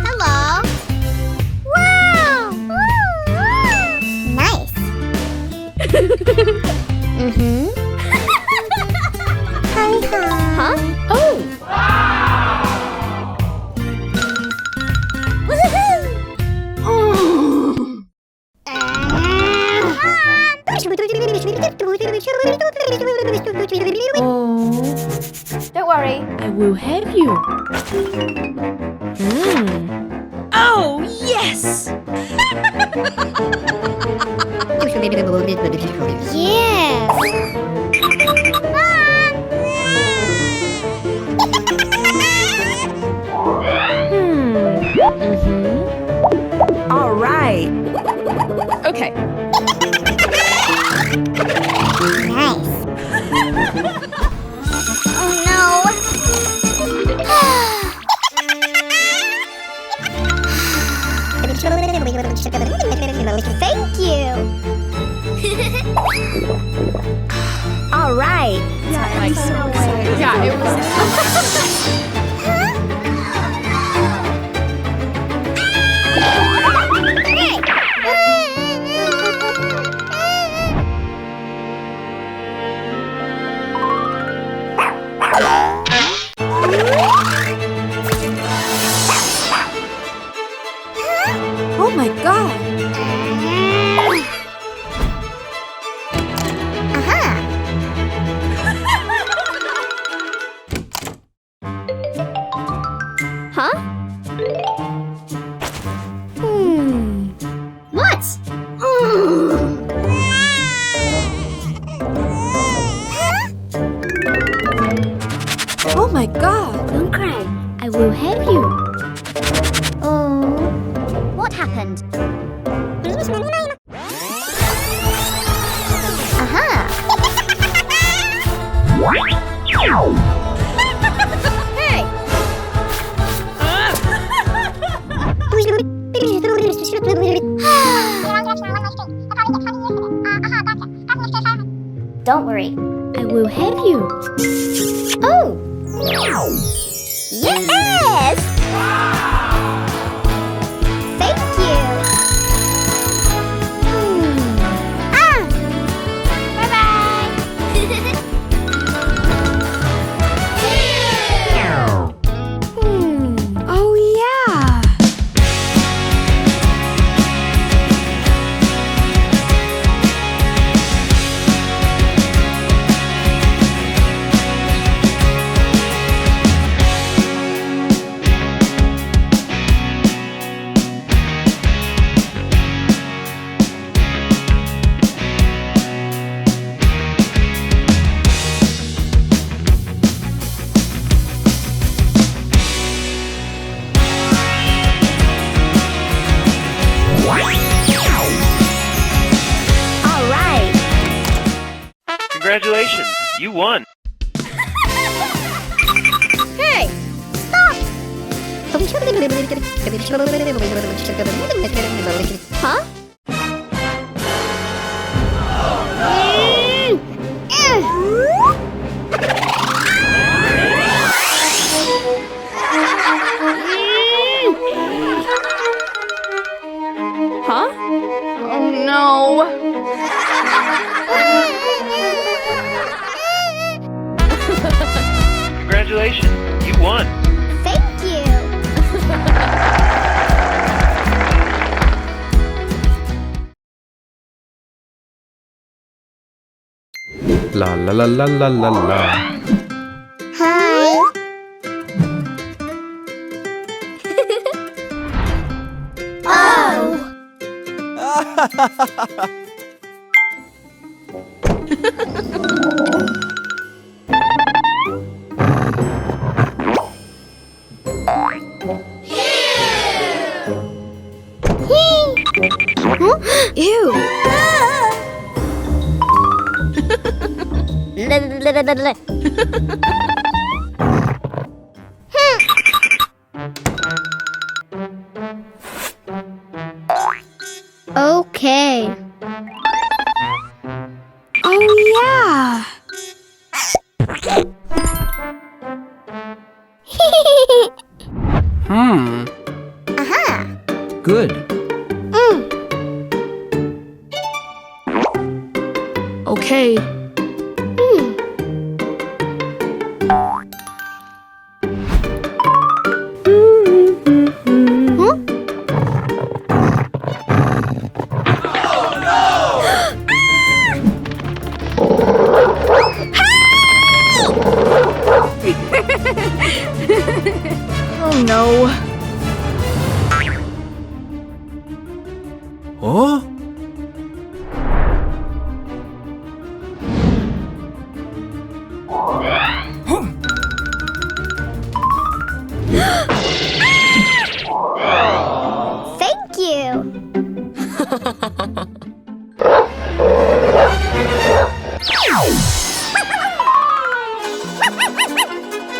Hello. Wow. Nice. Hi. Huh? Oh. Don't worry, I will help you. Oh, yes! All right. Okay. Nice. Oh no. Thank you. All right. Yeah, I'm so excited. Yeah, it was. Oh my God. Huh? What? Oh my God. Don't cry. I will help you. Oh. What happened? Aha! Hey! Don't worry. I will help you. Oh! Yes! Thank you. Bye-bye. Oh yeah. All right. Congratulations, you won. Hey! Stop! Huh? Huh? Oh no. Congratulations, you won. Thank you. La la la la la la la. Hi. Oh. Ew. Okay. Oh yeah. Good. Okay. Oh no. Huh? Thank you.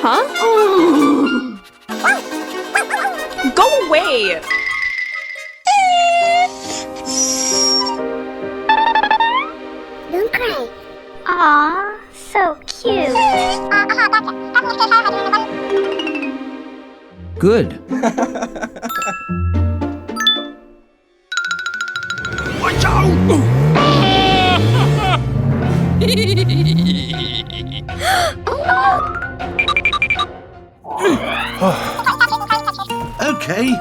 Huh? Go away! Don't cry. Aw, so cute. Good. Okay.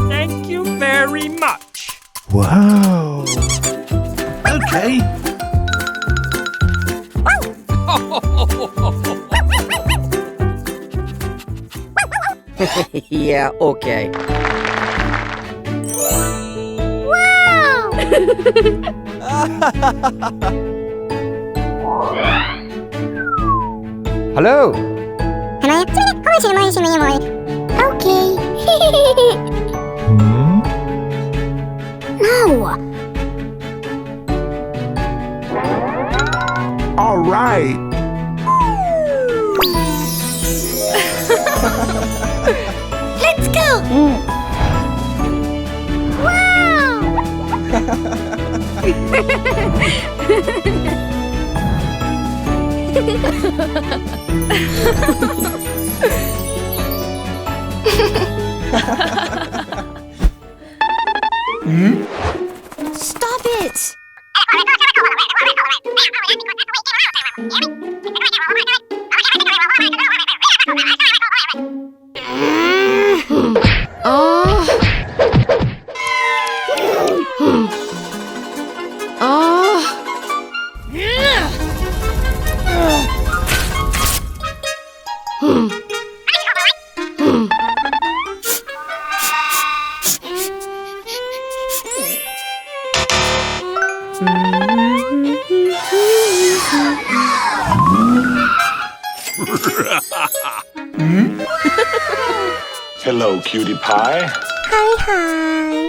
Thank you very much. Wow. Okay. Yeah, okay. Hello. Okay. No. All right. Let's go. Wow. Stop it! Hello, cutie pie. Hi.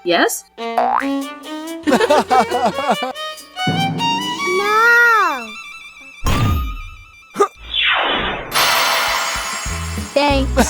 Yes? No. Thanks.